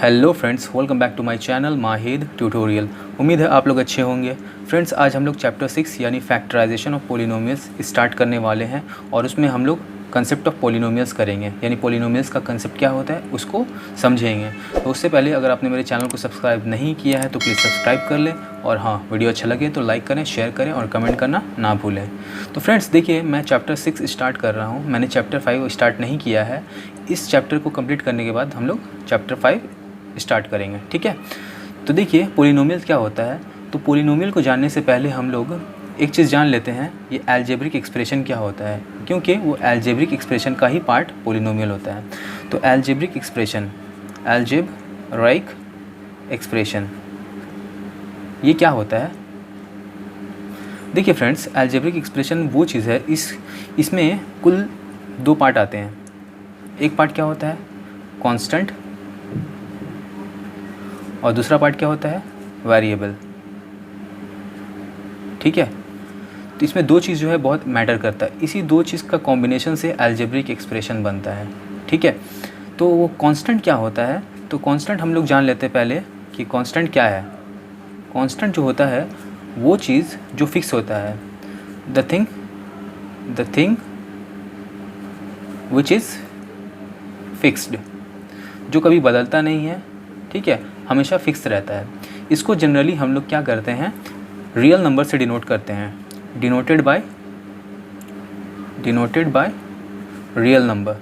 Hello friends, welcome back to my channel Mahid tutorial. उम्मीद है आप लोग अच्छे होंगे। फ्रेंड्स, आज हम लोग चैप्टर 6 यानी फैक्टराइजेशन ऑफ पोलिनोमियल्स स्टार्ट करने वाले हैं और उसमें हम लोग कंसेप्ट ऑफ पोलिनोमियल्स करेंगे, यानी पोलिनोमियल्स का कंसेप्ट क्या होता है उसको समझेंगे। तो उससे पहले अगर आपने मेरे चैनल को सब्सक्राइब नहीं किया है तो प्लीज़ सब्सक्राइब कर लें, और हाँ, वीडियो अच्छा लगे तो लाइक करें, शेयर करें और कमेंट करना ना भूलें। तो फ्रेंड्स देखिए, मैं चैप्टर 6 स्टार्ट कर रहा हूँ, मैंने चैप्टर 5 स्टार्ट नहीं किया है। इस चैप्टर को कंप्लीट करने के बाद हम लोग चैप्टर 5 स्टार्ट करेंगे, ठीक है। तो देखिए, पोलिनोमियल क्या होता है। तो पोलिनोमियल को जानने से पहले हम लोग एक चीज़ जान लेते हैं, ये अलजेब्रिक एक्सप्रेशन क्या होता है, क्योंकि वो अलजेब्रिक एक्सप्रेशन का ही पार्ट पोलिनोमियल होता है। तो अलजेब्रिक एक्सप्रेशन, अलजेब्रिक एक्सप्रेशन ये क्या होता है। देखिए फ्रेंड्स, अलजेब्रिक एक्सप्रेशन वो चीज़ है, इसमें कुल दो पार्ट आते हैं। एक पार्ट क्या होता है, कांस्टेंट, और दूसरा पार्ट क्या होता है, वेरिएबल, ठीक है। तो इसमें दो चीज़ जो है बहुत मैटर करता है, इसी दो चीज़ का कॉम्बिनेशन से अलजेब्रिक एक्सप्रेशन बनता है, ठीक है। तो वो कांस्टेंट क्या होता है, तो कांस्टेंट हम लोग जान लेते हैं पहले कि कांस्टेंट क्या है। कांस्टेंट जो होता है वो चीज़ जो फिक्स होता है, the thing which is fixed, जो कभी बदलता नहीं है, ठीक है, हमेशा फिक्स रहता है। इसको जनरली हम लोग क्या करते हैं, रियल नंबर से डिनोट करते हैं, डिनोटेड बाय रियल नंबर।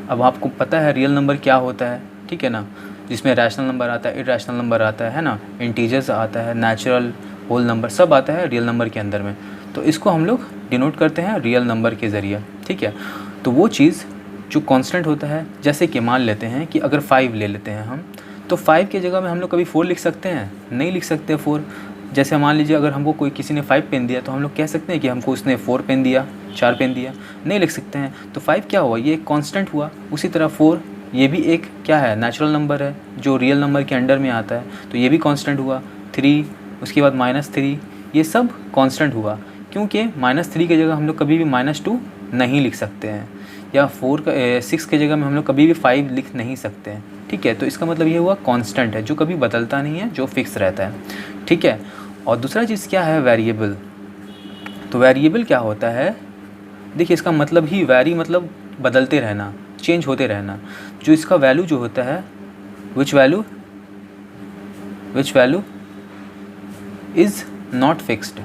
अब आपको पता है रियल नंबर क्या होता है, ठीक है ना, जिसमें रैशनल नंबर आता है, इरेशनल नंबर आता है ना, इंटीजर्स आता है, नेचुरल, होल नंबर, सब आता है रियल नंबर के अंदर में। तो इसको हम लोग डिनोट करते हैं रियल नंबर के ज़रिए, ठीक है। तो वो चीज़ जो कांस्टेंट होता है, जैसे कि मान लेते हैं कि अगर 5 ले लेते हैं हम, तो 5 की जगह में हम लोग कभी 4 लिख सकते हैं, नहीं लिख सकते 4। जैसे मान लीजिए अगर हमको किसी ने 5 पेन दिया तो हम लोग कह सकते हैं कि हमको उसने 4 पेन दिया, 4 पेन दिया, नहीं लिख सकते हैं। तो 5 क्या हुआ, ये एक कांस्टेंट हुआ। उसी तरह 4 ये भी एक क्या है, नेचुरल नंबर है जो रियल नंबर के अंडर में आता है, तो ये भी कांस्टेंट हुआ। 3, उसके बाद -3, ये सब कांस्टेंट हुआ, क्योंकि -3 की जगह हम लोग कभी भी -2 नहीं लिख सकते हैं, या 6 की जगह में हम लोग कभी भी 5 लिख नहीं सकते हैं, ठीक है। तो इसका मतलब ये हुआ कांस्टेंट है, जो कभी बदलता नहीं है, जो फिक्स रहता है, ठीक है। और दूसरा चीज़ क्या है, वेरिएबल। तो वेरिएबल क्या होता है, देखिए इसका मतलब ही वैरी मतलब बदलते रहना, चेंज होते रहना। जो इसका वैल्यू जो होता है, which value is not fixed,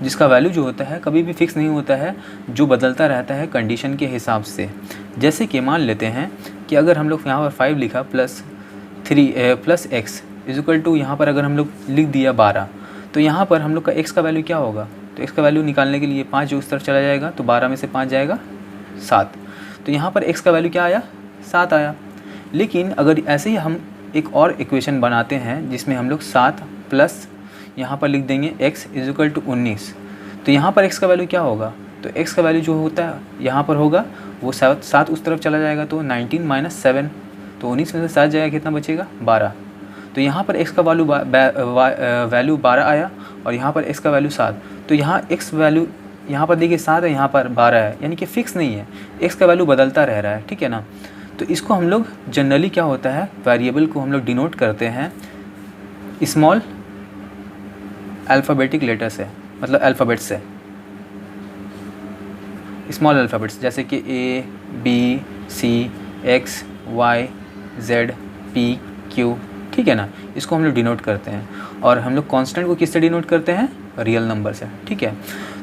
जिसका वैल्यू जो होता है कभी भी फिक्स नहीं होता है, जो बदलता रहता है कंडीशन के हिसाब से। जैसे कि मान लेते हैं कि अगर हम लोग यहाँ पर 5 लिखा प्लस x इज़ टू, यहाँ पर अगर हम लोग लिख दिया 12, तो यहाँ पर हम लोग का x का वैल्यू क्या होगा, तो x का वैल्यू निकालने के लिए 5 जो उस तरफ चला जाएगा, तो 12 में से 5 जाएगा 7, तो यहाँ पर x का वैल्यू क्या आया, 7 आया। लेकिन अगर ऐसे ही हम एक और इक्वेशन बनाते हैं जिसमें हम लोग 7 प्लस यहाँ पर लिख देंगे x इज़ टू 19, तो यहाँ पर x का वैल्यू क्या होगा, तो x का वैल्यू जो होता है यहाँ पर होगा वो 7 उस तरफ चला जाएगा, तो 19 - 7, तो 19 में से 7 जाएगा, कितना बचेगा, 12। तो यहाँ पर x का वैल्यू 12 आया और यहाँ पर x का वैल्यू 7, तो यहाँ x वैल्यू यहाँ पर देखिए 7 है, यहाँ पर 12 है, यानी कि फ़िक्स नहीं है, x का वैल्यू बदलता रह रहा है, ठीक है ना। तो इसको हम लोग जनरली क्या होता है, वेरिएबल को हम लोग डिनोट करते हैं स्मॉल अल्फ़ाबेटिक लेटर से, मतलब अल्फ़ाबेट से, स्मॉल अल्फ़ाबेट्स, जैसे कि A, B, C, X, Y, Z, P, Q, ठीक है ना। इसको हम लोग डिनोट करते हैं, और हम लोग कांस्टेंट को किससे डिनोट करते हैं, रियल नंबर से, ठीक है।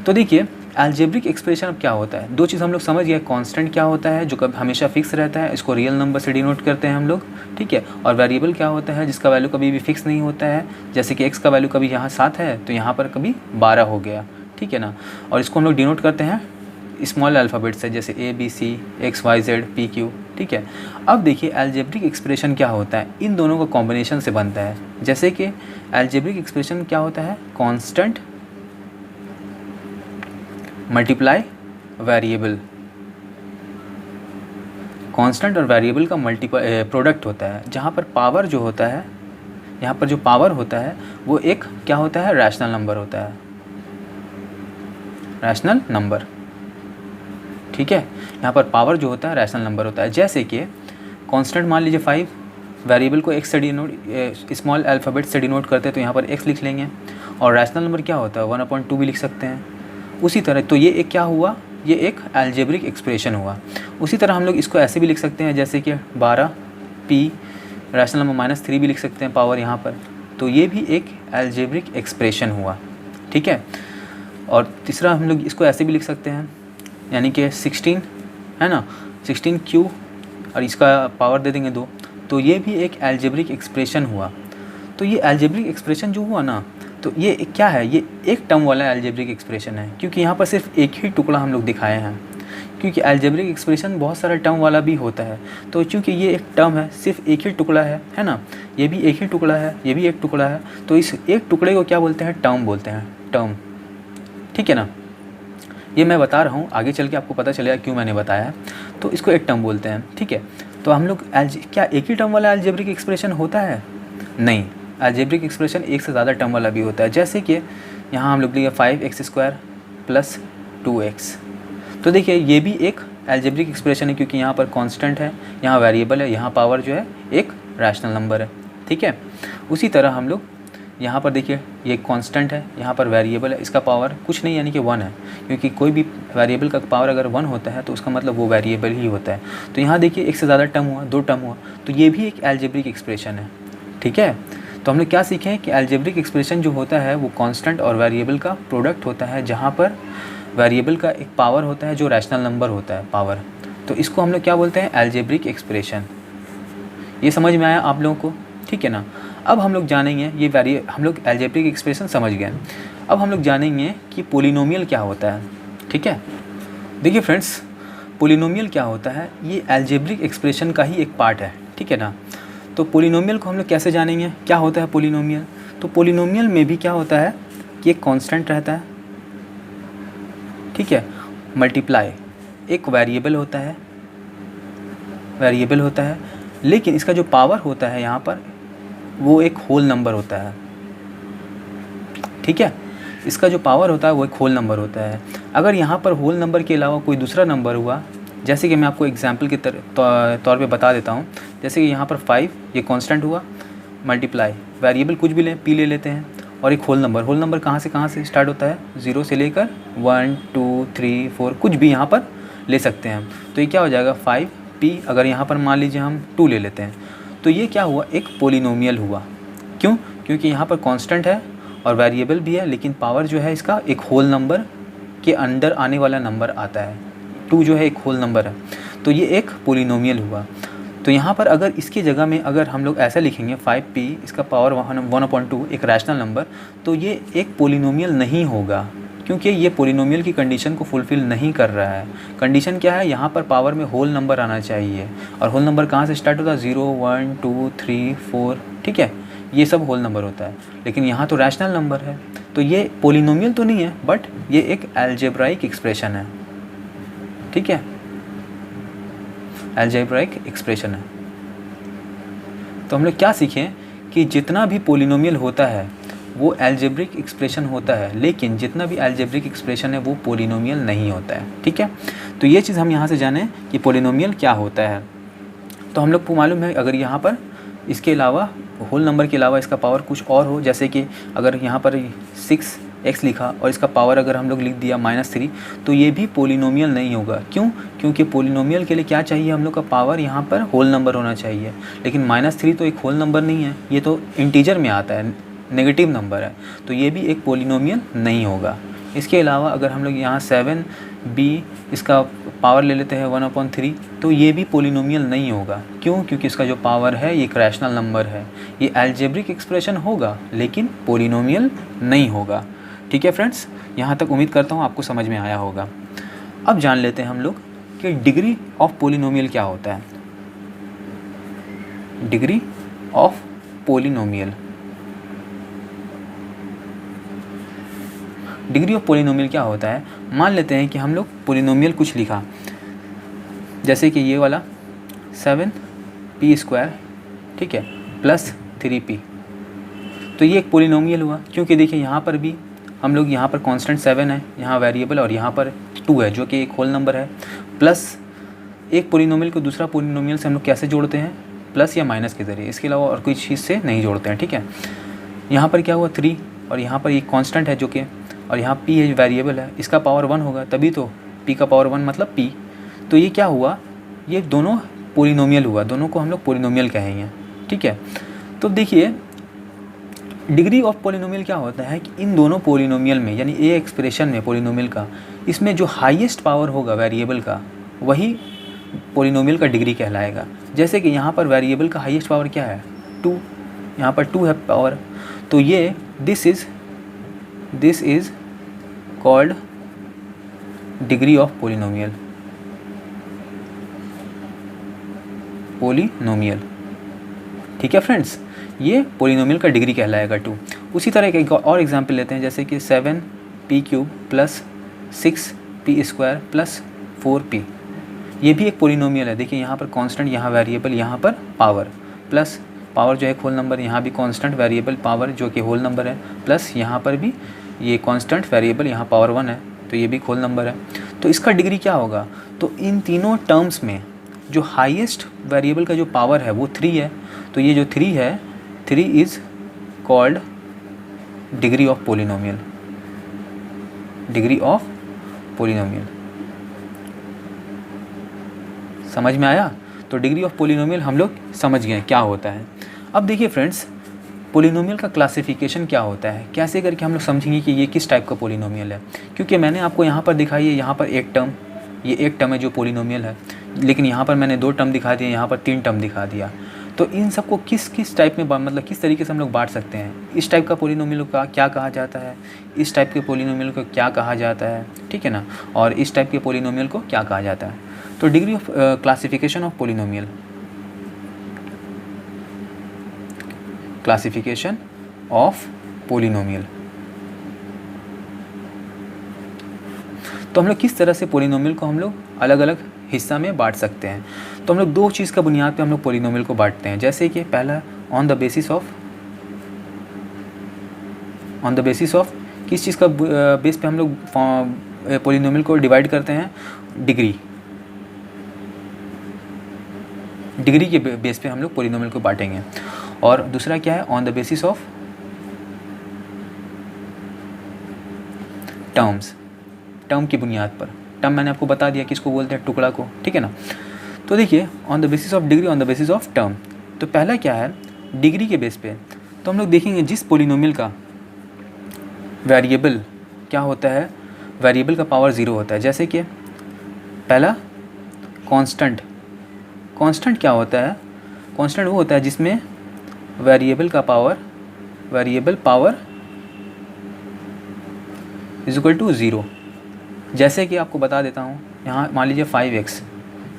तो देखिए अलजेब्रिक एक्सप्रेशन अब क्या होता है, दो चीज़ हम लोग समझ गए, कांस्टेंट क्या होता है जो कभी हमेशा फिक्स रहता है, इसको रियल नंबर से डिनोट करते हैं हम लोग, ठीक है। और वेरिएबल क्या होता है, जिसका वैल्यू कभी भी फिक्स नहीं होता है, जैसे कि x का वैल्यू कभी यहाँ 7 है तो यहाँ पर कभी 12 हो गया, ठीक है ना। और इसको हम लोग डिनोट करते हैं स्मॉल अल्फ़ाबेट से, जैसे A, B, C, X, Y, Z, P, Q, ठीक है। अब देखिए अलजेब्रिक एक्सप्रेशन क्या होता है, इन दोनों का कॉम्बिनेशन से बनता है। जैसे कि अलजेब्रिक एक्सप्रेशन क्या होता है, कांस्टेंट मल्टीप्लाई वेरिएबल, कांस्टेंट और वेरिएबल का प्रोडक्ट होता है, जहाँ पर पावर जो होता है, यहाँ पर जो पावर होता है वो एक क्या होता है, रैशनल नंबर होता है, रैशनल नंबर, ठीक है। यहाँ पर पावर जो होता है रैशनल नंबर होता है। जैसे कि कांस्टेंट मान लीजिए 5, वेरिएबल को x से डिनोट, स्मॉल अल्फ़ाबेट से डिनोट करते हैं तो यहाँ पर x लिख लेंगे, और रैशनल नंबर क्या होता है 1/2 भी लिख सकते हैं। उसी तरह तो ये एक क्या हुआ, ये एक अलजेब्रिक एक्सप्रेशन हुआ। उसी तरह हम लोग इसको ऐसे भी लिख सकते हैं जैसे कि 12p, रैशनल नंबर -3 भी लिख सकते हैं पावर यहाँ पर, तो ये भी एक अलजेब्रिक एक्सप्रेशन हुआ, ठीक है। और तीसरा हम लोग इसको ऐसे भी लिख सकते हैं, यानी कि 16 है ना, 16q और इसका पावर दे देंगे 2, तो ये भी एक अलजेब्रिक एक्सप्रेशन हुआ। तो ये अलजेब्रिक एक्सप्रेशन जो हुआ ना, तो ये क्या है, ये एक टर्म वाला अलजेब्रिक एक्सप्रेशन है, क्योंकि यहाँ पर सिर्फ एक ही टुकड़ा हम लोग दिखाए हैं, क्योंकि अलजेब्रिक एक्सप्रेशन बहुत सारा टर्म वाला भी होता है। तो चूँकि ये एक टर्म है, सिर्फ एक ही टुकड़ा है ना, ये भी एक ही टुकड़ा है, ये भी एक टुकड़ा है, तो इस एक टुकड़े को क्या बोलते हैं, टर्म बोलते हैं, टर्म, ठीक है ना। ये मैं बता रहा हूँ, आगे चल के आपको पता चलेगा क्यों मैंने बताया है। तो इसको एक टर्म बोलते हैं, ठीक है। तो हम लोग क्या एक ही टर्म वाला अलजेब्रिक एक्सप्रेशन होता है? नहीं, अलजेब्रिक एक्सप्रेशन एक से ज़्यादा टर्म वाला भी होता है। जैसे कि यहाँ हम लोग लिए 5x² + 2x, तो देखिए ये भी एक अलजेब्रिक एक्सप्रेशन है, क्योंकि यहाँ पर कांस्टेंट है, यहाँ वेरिएबल है, यहाँ पावर जो है एक रैशनल नंबर है, ठीक है। उसी तरह हम लोग यहाँ पर देखिए ये कांस्टेंट है, यहाँ पर वेरिएबल है, इसका पावर कुछ नहीं यानी कि 1 है, क्योंकि कोई भी वेरिएबल का पावर अगर 1 होता है तो उसका मतलब वो वेरिएबल ही होता है। तो यहाँ देखिए एक से ज़्यादा टर्म हुआ, 2 टर्म हुआ, तो ये भी एक अलजेब्रिक एक्सप्रेशन है, ठीक है। तो हम लोग क्या सीखें कि अलजेब्रिक एक्सप्रेशन जो होता है वो कांस्टेंट और वेरिएबल का प्रोडक्ट होता है, जहाँ पर वेरिएबल का एक पावर होता है जो रैशनल नंबर होता है, पावर, तो इसको हम लोग क्या बोलते हैं, अलजेब्रिक एक्सप्रेशन। ये समझ में आया आप लोगों को, ठीक है ना। अब हम लोग जानेंगे ये हम लोग अलजेब्रिक एक्सप्रेशन समझ गए, अब हम लोग जानेंगे कि पोलिनोमियल क्या होता है, ठीक है। देखिए फ्रेंड्स, पोलिनोमियल क्या होता है, ये अलजेब्रिक एक्सप्रेशन का ही एक पार्ट है, ठीक है ना। तो पोलिनोमियल को हम लोग कैसे जानेंगे, क्या होता है पोलिनोमियल? तो पोलिनोमियल में भी क्या होता है कि एक कांस्टेंट रहता है, ठीक है, मल्टीप्लाई एक वेरिएबल होता है, लेकिन इसका जो पावर होता है यहाँ पर वो एक होल नंबर होता है, ठीक है। इसका जो पावर होता है वो एक होल नंबर होता है। अगर यहाँ पर होल नंबर के अलावा कोई दूसरा नंबर हुआ, जैसे कि मैं आपको एग्जांपल के तौर पे बता देता हूँ, जैसे कि यहाँ पर 5 ये कांस्टेंट हुआ, मल्टीप्लाई वेरिएबल कुछ भी लें, p ले लेते हैं, और एक होल नंबर कहाँ से स्टार्ट होता है, 0 से लेकर 1 2 3 4 कुछ भी यहाँ पर ले सकते हैं। तो ये क्या हो जाएगा 5p, अगर यहाँ पर मान लीजिए हम 2 ले लेते हैं, तो ये क्या हुआ, एक पोलिनोमियल हुआ। क्यों? क्योंकि यहाँ पर कांस्टेंट है और वेरिएबल भी है, लेकिन पावर जो है इसका एक होल नंबर के अंदर आने वाला नंबर आता है, 2 जो है एक होल नंबर है, तो ये एक पोलिनोमियल हुआ। तो यहाँ पर अगर इसकी जगह में अगर हम लोग ऐसा लिखेंगे 5p, इसका पावर 1/2 एक रैशनल नंबर, तो ये एक पोलिनोमियल नहीं होगा, क्योंकि ये पोलिनोमियल की कंडीशन को फुलफ़िल नहीं कर रहा है। कंडीशन क्या है, यहाँ पर पावर में होल नंबर आना चाहिए, और होल नंबर कहाँ से स्टार्ट होता है, 0 1 2 3 4, ठीक है, ये सब होल नंबर होता है, लेकिन यहाँ तो रैशनल नंबर है, तो ये पोलिनोमियल तो नहीं है, बट ये एक अलजेब्राइक एक्सप्रेशन है, ठीक है, अलजेब्राइक एक्सप्रेशन है। तो हम लोग क्या सीखें कि जितना भी पोलिनोमियल होता है वो अलजेब्रिक एक्सप्रेशन होता है, लेकिन जितना भी अलजेब्रिक एक्सप्रेशन है वो पोलिनोमियल नहीं होता है, ठीक है। तो ये चीज़ हम यहाँ से जानें कि पोलिनोमियल क्या होता है। तो हम लोग को मालूम है, अगर यहाँ पर इसके अलावा होल नंबर के अलावा इसका पावर कुछ और हो, जैसे कि अगर यहाँ पर 6x लिखा और इसका पावर अगर हम लोग लिख दिया -3, तो ये भी पोलिनोमियल नहीं होगा। क्यों? क्योंकि पोलिनोमियल के लिए क्या चाहिए, हम लोग का पावर यहाँ पर होल नंबर होना चाहिए, लेकिन -3 तो एक होल नंबर नहीं है, ये तो इंटीजर में आता है, नेगेटिव नंबर है, तो ये भी एक पोलिनोमियल नहीं होगा। इसके अलावा अगर हम लोग यहाँ 7b इसका पावर ले लेते हैं 1/3, तो ये भी पोलिनोमियल नहीं होगा। क्यों? क्योंकि इसका जो पावर है ये एक रैशनल नंबर है, ये अलजेब्रिक एक्सप्रेशन होगा लेकिन पोलिनोमियल नहीं होगा, ठीक है फ्रेंड्स। यहाँ तक उम्मीद करता हूँ आपको समझ में आया होगा। अब जान लेते हैं हम लोग कि डिग्री ऑफ पोलिनोमियल क्या होता है। Degree of polynomial, degree of polynomial क्या होता है, मान लेते हैं कि हम लोग पोलिनोमियल कुछ लिखा, जैसे कि ये वाला 7p², ठीक है, +3p, तो ये एक पोलिनोमियल हुआ। क्योंकि देखिए यहाँ पर भी हम लोग यहाँ पर कांस्टेंट 7 है, यहाँ वेरिएबल, और यहाँ पर 2 है जो कि एक होल नंबर है, प्लस एक पोलिनोमियल को दूसरा पोलिनोमियल से हम लोग कैसे जोड़ते हैं, प्लस या माइनस के ज़रिए, इसके अलावा और कोई चीज़ से नहीं जोड़ते हैं, ठीक है। यहाँ पर क्या हुआ 3 और यहाँ पर ये कांस्टेंट है जो कि, और यहाँ p है वेरिएबल है, इसका पावर 1 होगा तभी तो p का पावर 1 मतलब p। तो ये क्या हुआ, ये दोनों पोलिनोमियल हुआ, दोनों को हम लोग पोलिनोमियल कहेंगे, ठीक है। तो देखिए डिग्री ऑफ पोलिनोमियल क्या होता है कि इन दोनों पोलिनोमियल में, यानी ए एक्सप्रेशन में पोलिनोमियल का, इसमें जो हाईएस्ट पावर होगा वेरिएबल का वही पोलिनोमियल का डिग्री कहलाएगा। जैसे कि यहाँ पर वेरिएबल का हाईएस्ट पावर क्या है 2, यहाँ पर 2 है पावर, तो ये this is called degree of polynomial, ठीक है फ्रेंड्स, ये पोलिनोमियल का डिग्री कहलाएगा 2। उसी तरह का एक और एग्जांपल लेते हैं, जैसे कि 7p³ plus 6p² plus 4p, ये भी एक पोलिनोमियल है। देखिए यहाँ पर कांस्टेंट, यहाँ वेरिएबल, यहाँ पर पावर, प्लस पावर जो है होल नंबर, यहाँ भी कांस्टेंट वेरिएबल पावर जो कि होल नंबर है, प्लस यहाँ पर भी ये कांस्टेंट वेरिएबल, यहाँ पावर 1 है तो ये भी होल नंबर है। तो इसका डिग्री क्या होगा, तो इन तीनों टर्म्स में जो हाईएस्ट वेरिएबल का जो पावर है वो 3 है, तो ये जो 3 है 3 is called degree of polynomial, degree of polynomial. समझ में आया। तो डिग्री ऑफ पोलिनोमियल हम लोग समझ गए क्या होता है। अब देखिए फ्रेंड्स, पोलिनोमियल का क्लासिफिकेशन क्या होता है, कैसे करके हम लोग समझेंगे कि ये किस टाइप का पोलिनोमियल है। क्योंकि मैंने आपको यहाँ पर दिखाई है, यहाँ पर एक टर्म, ये एक टर्म है जो पोलिनोमियल है, लेकिन यहाँ पर मैंने 2 टर्म दिखा दिए, यहाँ पर 3 टर्म दिखा दिया। तो इन सबको किस टाइप में मतलब किस तरीके से हम लोग बांट सकते हैं, इस टाइप का पोलिनोमियल का क्या कहा जाता है, इस टाइप के पोलिनोमियल को क्या कहा जाता है, ठीक है ना, और इस टाइप के पोलिनोमियल को क्या कहा जाता है। तो degree of classification of polynomial, classification of polynomial. तो हम लोग किस तरह से पोलिनोमियल को हम लोग अलग अलग हिस्सा में बांट सकते हैं। तो हम लोग 2 चीज़ का बुनियाद पे हम लोग पोलिनोमियल को बांटते हैं। जैसे कि पहला ऑन द बेसिस ऑफ किस चीज़ का बेस पे हम लोग पोलिनोमियल को डिवाइड करते हैं, डिग्री के बेस पे हम लोग पोलिनोमियल को बांटेंगे। और दूसरा क्या है, on the basis of term की बुनियाद पर। टर्म मैंने आपको बता दिया किसको बोलते हैं, टुकड़ा को, ठीक है ना। तो देखिए on the basis of degree, on the basis of term. तो पहला क्या है, डिग्री के बेस पे। तो हम लोग देखेंगे जिस पोलिनोमियल का वेरिएबल क्या होता है, वेरिएबल का पावर 0 होता है। जैसे कि पहला कांस्टेंट क्या होता है, कांस्टेंट वो होता है जिसमें variable power is equal to 0। जैसे कि आपको बता देता हूँ, यहाँ मान लीजिए 5x,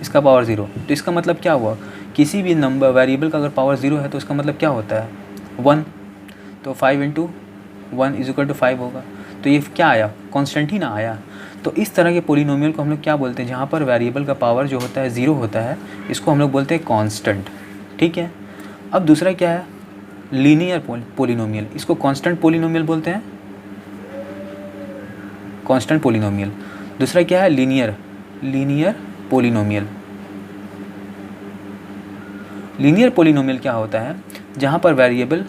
इसका पावर 0, तो इसका मतलब क्या हुआ, किसी भी नंबर वेरिएबल का अगर पावर 0 है तो इसका मतलब क्या होता है 1, तो 5 × 1 इज इक्वल टू 5 होगा। तो ये क्या आया, कांस्टेंट ही ना आया। तो इस तरह के पोलिनोमियल को हम लोग क्या बोलते हैं, जहाँ पर वेरिएबल का पावर जो होता है 0 होता है, इसको हम लोग बोलते हैं कांस्टेंट, ठीक है। अब दूसरा क्या है, लीनियर पोलिनोमियल, इसको कांस्टेंट पोलिनोमियल बोलते हैं, कांस्टेंट पोलिनोमियल। दूसरा क्या है, लीनियर पोलिनोमियल। लीनियर पोलिनोमियल क्या होता है, जहाँ पर वेरिएबल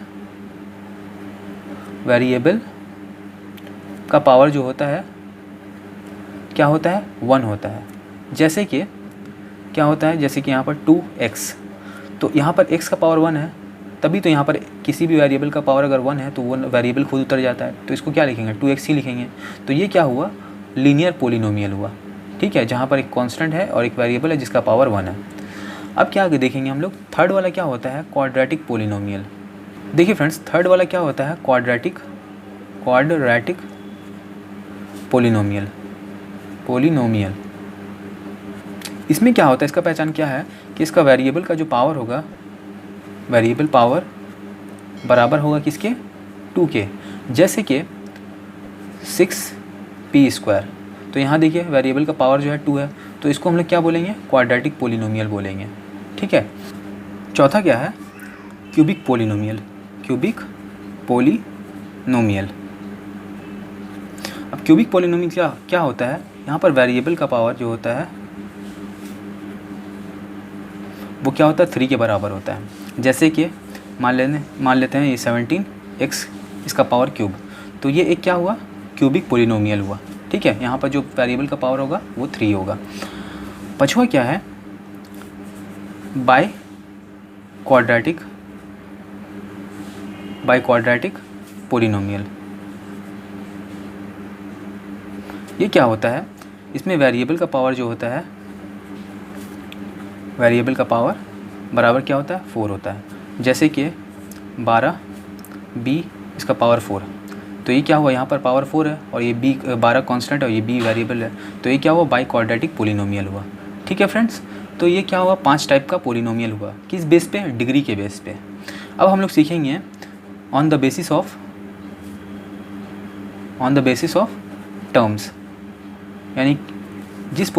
का पावर जो होता है क्या होता है, 1 होता है। जैसे कि क्या होता है, जैसे कि यहाँ पर 2x, तो यहाँ पर x का पावर 1 है, तभी तो यहाँ पर किसी भी वेरिएबल का पावर अगर 1 है तो वो वेरिएबल खुद उतर जाता है, तो इसको क्या लिखेंगे, 2x ही लिखेंगे। तो ये क्या हुआ, लीनियर पोलिनोमियल हुआ, ठीक है, जहाँ पर एक कांस्टेंट है और एक वेरिएबल है जिसका पावर 1 है। अब क्या आगे देखेंगे हम लोग, थर्ड वाला क्या होता है, क्वाड्रेटिक पोलिनोमियल। देखिए फ्रेंड्स, थर्ड वाला क्या होता है, क्वाड्रेटिक पोलिनोमियल। इसमें क्या होता है, इसका पहचान क्या है कि इसका वेरिएबल का जो पावर होगा, वेरिएबल पावर बराबर होगा किसके, 2 के। जैसे कि 6p², तो यहाँ देखिए वेरिएबल का पावर जो है 2 है, तो इसको हम लोग क्या बोलेंगे, क्वाड्रेटिक पोलिनोमियल बोलेंगे, ठीक है। चौथा क्या है, क्यूबिक पोलिनोमियल। अब क्यूबिक पोलिनोमियल क्या होता है, यहाँ पर वेरिएबल का पावर जो होता है वो क्या होता है 3 के बराबर होता है। जैसे कि मान लेते हैं ये 17x इसका पावर क्यूब, तो ये एक क्या हुआ, क्यूबिक पोलिनोमियल हुआ। ठीक है, यहाँ पर जो वेरिएबल का पावर होगा वो 3 होगा। पछुआ क्या है, बाय क्वाड्रेटिक पोलिनोमियल। ये क्या होता है, इसमें वेरिएबल का पावर जो होता है, वेरिएबल का पावर बराबर क्या होता है 4 होता है। जैसे कि 12b इसका पावर 4, तो ये क्या हुआ, यहाँ पर पावर 4 है और ये b 12 कांस्टेंट है और ये b वेरिएबल है, तो ये क्या हुआ बाई क्वाड्रेटिक पोलिनोमियल हुआ। ठीक है फ्रेंड्स, तो ये क्या हुआ 5 टाइप का पोलिनोमियल हुआ। किस बेस पे, डिग्री के बेस पे। अब हम लोग सीखेंगे on the basis of terms, यानी जिस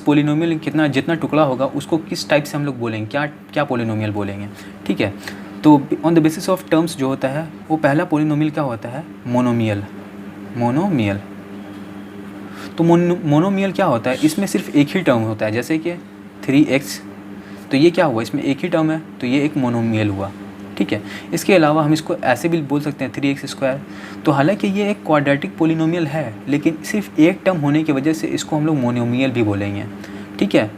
पोलिनोमियल जितना टुकड़ा होगा उसको किस टाइप से हम लोग बोलेंगे, क्या पोलिनोमियल बोलेंगे। ठीक है, तो on the basis of terms जो होता है वो पहला पोलिनोमियल क्या होता है, मोनोमियल। तो मोनोमियल क्या होता है, इसमें सिर्फ एक ही टर्म होता है, जैसे कि 3x, तो ये क्या हुआ, इसमें एक ही टर्म है तो ये एक मोनोमियल हुआ। ठीक है, इसके अलावा हम इसको ऐसे भी बोल सकते हैं 3x²। तो हालांकि ये एक क्वाड्रेटिक पोलिनोमियल है, लेकिन सिर्फ एक टर्म होने की वजह से इसको हम लोग मोनोमियल भी बोलेंगे। ठीक है,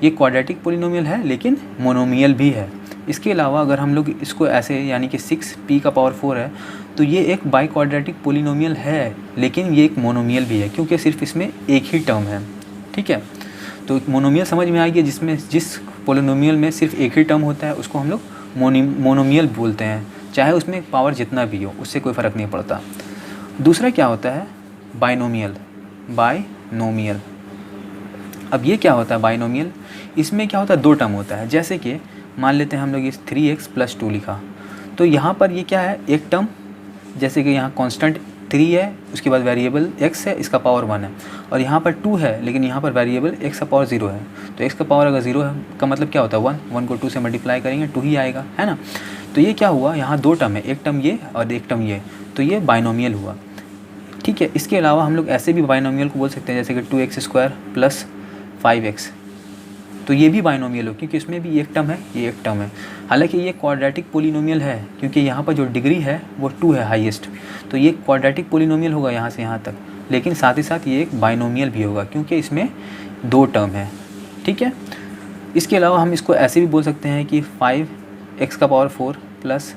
ये क्वाड्रेटिक पोलिनोमियल है लेकिन मोनोमियल भी है। इसके अलावा अगर हम लोग इसको ऐसे, यानी कि 6p का पावर 4 है, तो ये एक बाई क्वाड्रेटिक पोलिनोमियल है लेकिन ये एक मोनोमियल भी है, क्योंकि सिर्फ इसमें एक ही टर्म है। ठीक है, तो मोनोमियल समझ में आ गया, जिस पोलिनोमियल में सिर्फ एक ही टर्म होता है उसको हम लोग मोनोमियल बोलते हैं, चाहे उसमें पावर जितना भी हो, उससे कोई फ़र्क नहीं पड़ता। दूसरा क्या होता है, बाइनोमियल। अब ये क्या होता है बाइनोमियल, इसमें क्या होता है 2 टर्म होता है। जैसे कि मान लेते हैं हम लोग इस 3x + 2 लिखा, तो यहाँ पर ये क्या है, एक टर्म, जैसे कि यहाँ कांस्टेंट 3 है, उसके बाद वेरिएबल x है, इसका पावर 1 है, और यहाँ पर 2 है लेकिन यहाँ पर वेरिएबल x का पावर 0 है। तो x का पावर अगर 0 है का मतलब क्या होता है 1 को 2 से मल्टीप्लाई करेंगे 2 ही आएगा, है ना। तो ये क्या हुआ, यहाँ 2 टर्म है, एक टर्म ये और एक टर्म ये, तो ये बाइनोमियल हुआ। ठीक है, इसके अलावा हम लोग ऐसे भी बाइनोमियल को बोल सकते हैं, जैसे कि 2x² + 5x, तो ये भी बाइनोमियल हो क्योंकि इसमें भी एक टर्म है, ये एक टर्म है। हालांकि ये क्वाड्रेटिक पोलिनोमियल है क्योंकि यहाँ पर जो डिग्री है वो 2 है हाईएस्ट, तो ये क्वाड्रेटिक पोलिनोमियल होगा यहाँ से यहाँ तक, लेकिन साथ ही साथ ये एक बाइनोमियल भी होगा क्योंकि इसमें 2 टर्म है। ठीक है, इसके अलावा हम इसको ऐसे भी बोल सकते हैं कि 5x का पावर 4 +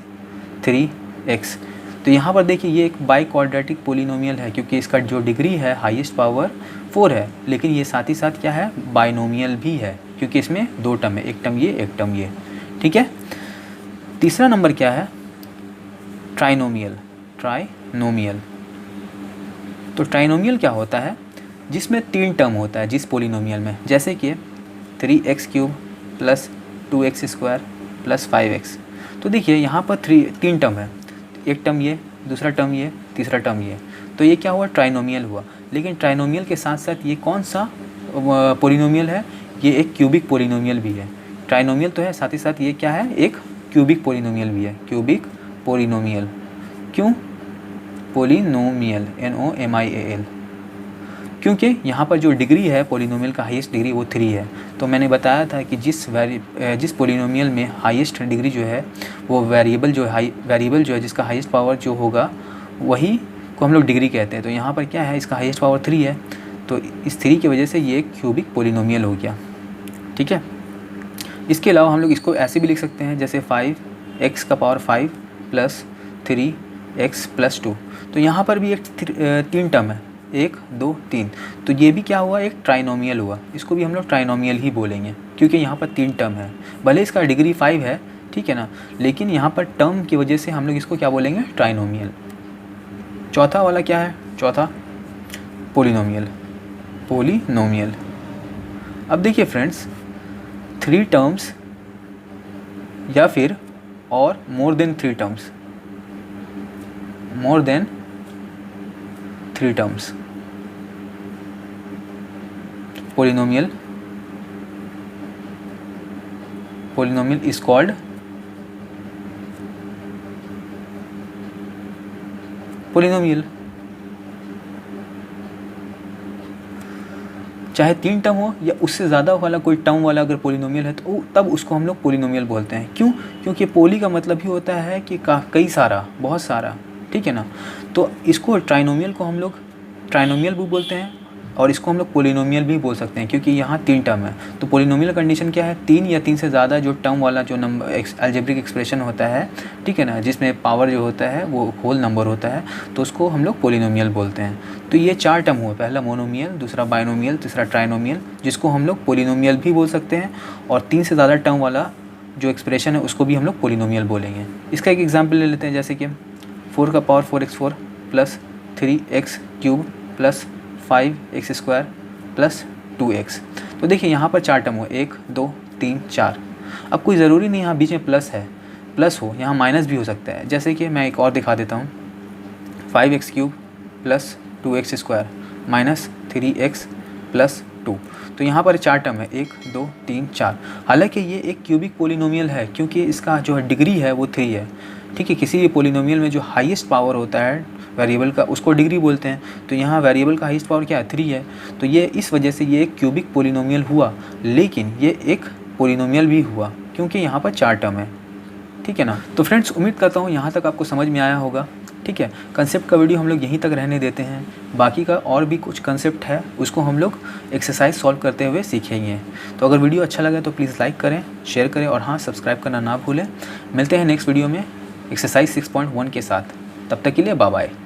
3x, तो यहाँ पर देखिए ये एक बाई क्वाड्रेटिक पोलिनोमियल है क्योंकि इसका जो डिग्री है हाईएस्ट पावर 4 है, लेकिन ये साथ ही साथ क्या है, बाइनोमियल भी है क्योंकि इसमें 2 टर्म है, एक टर्म ये, एक टर्म ये। ठीक है, तीसरा नंबर क्या है, ट्राइनोमियल। तो ट्राइनोमियल क्या होता है, जिसमें 3 टर्म होता है जिस पोलिनोमियल में, जैसे कि 3x³ + 2x² + 5x। तो देखिए यहाँ पर 3 टर्म है, एक टर्म ये, दूसरा टर्म ये, तीसरा टर्म ये, तो ये क्या हुआ, ट्राइनोमियल हुआ। लेकिन ट्राइनोमियल के साथ साथ ये कौन सा पोलिनोमियल है, ये एक क्यूबिक पोलिनोमियल भी है। ट्राइनोमियल तो है, साथ ही साथ ये क्या है, एक क्यूबिक पोलिनोमियल भी है। क्यूबिक पोलिनोमियल, क्यों पोलिनोमियल, NOMIAL, क्योंकि यहाँ पर जो डिग्री है पोलिनोमियल का हाईएस्ट डिग्री वो 3 है। तो मैंने बताया था कि जिस पोलिनोमियल में हाईएस्ट डिग्री जो है वो वेरिएबल जो है जिसका हाईएस्ट पावर जो होगा वही को हम लोग डिग्री कहते हैं। तो यहाँ पर क्या है, इसका हाईएस्ट पावर 3 है, तो इस 3 की वजह से ये क्यूबिक पोलिनोमियल हो गया। ठीक है, इसके अलावा हम लोग इसको ऐसे भी लिख सकते हैं, जैसे 5x का पावर 5 + 3x + 2, तो यहाँ पर भी एक 3 टर्म है, 1 2 3, तो ये भी क्या हुआ, एक ट्राइनोमियल हुआ। इसको भी हम लोग ट्राइनोमियल ही बोलेंगे क्योंकि यहाँ पर 3 टर्म है, भले इसका डिग्री 5 है, ठीक है ना, लेकिन यहाँ पर टर्म की वजह से हम लोग इसको क्या बोलेंगे, ट्राइनोमियल। चौथा वाला क्या है, चौथा पोलिनोमियल। अब देखिए फ्रेंड्स, 3 टर्म्स या फिर और more than 3 terms, polynomial is called polynomial. चाहे 3 टर्म हो या उससे ज़्यादा वाला कोई टर्म वाला अगर पोलिनोमियल है तो तब उसको हम लोग पोलिनोमियल बोलते हैं। क्यों? क्योंकि पोली का मतलब ही होता है कि कई सारा, बहुत सारा, ठीक है ना। तो इसको ट्राइनोमियल को हम लोग ट्राइनोमियल भी बोलते हैं और इसको हम लोग पोलिनोमियल भी बोल सकते हैं, क्योंकि यहाँ 3 टर्म है। तो पोलिनोमियल कंडीशन क्या है? 3 या 3 से ज़्यादा जो टर्म वाला जो नंबर अलजेब्रिक एक्सप्रेशन होता है, ठीक है ना, जिसमें पावर जो होता है वो होल नंबर होता है, तो उसको हम लोग पोलिनोमियल बोलते हैं। तो ये 4 टर्म हुआ, पहला मोनोमियल, दूसरा बाइनोमियल, तीसरा ट्राइनोमियल, जिसको हम लोग पोलिनोमियल भी बोल सकते हैं। और 3 से ज़्यादा टर्म वाला जो एक्सप्रेशन है उसको भी हम लोग पोलिनोमियल बोलेंगे। इसका एक एग्जाम्पल ले लेते हैं, जैसे कि 4 का power 4x4 plus 3x³ plus 5x² plus 2x। तो देखिए यहाँ पर 4 टर्म हो, 1 2 3 4। अब कोई ज़रूरी नहीं यहाँ बीच में प्लस है, प्लस हो, यहाँ माइनस भी हो सकता है। जैसे कि मैं एक और दिखा देता हूँ, 5x³ plus 2x² minus 3x plus 2। तो यहाँ पर 4 टर्म है, 1 2 3 4। हालांकि ये एक क्यूबिक पोलिनोमियल है क्योंकि इसका जो डिग्री है वो 3 है, ठीक है। किसी भी पोलिनोमियल में जो हाईएस्ट पावर होता है वेरिएबल का उसको डिग्री बोलते हैं। तो यहाँ वेरिएबल का हाईएस्ट पावर क्या है? 3 है। तो ये इस वजह से ये एक क्यूबिक पोलिनोमियल हुआ, लेकिन ये एक पोलिनोमियल भी हुआ क्योंकि यहाँ पर 4 टर्म है, ठीक है ना। तो फ्रेंड्स, उम्मीद करता हूँ यहाँ तक आपको समझ में आया होगा, ठीक है। कंसेप्ट का वीडियो हम लोग यहीं तक रहने देते हैं, बाकी का और भी कुछ कंसेप्ट है उसको हम लोग एक्सरसाइज सॉल्व करते हुए सीखेंगे। तो अगर वीडियो अच्छा लगे तो प्लीज़ लाइक करें, शेयर करें और हाँ, सब्सक्राइब करना ना भूलें। मिलते हैं नेक्स्ट वीडियो में एक्सरसाइज 6.1 के साथ। तब तक के लिए बाय बाय।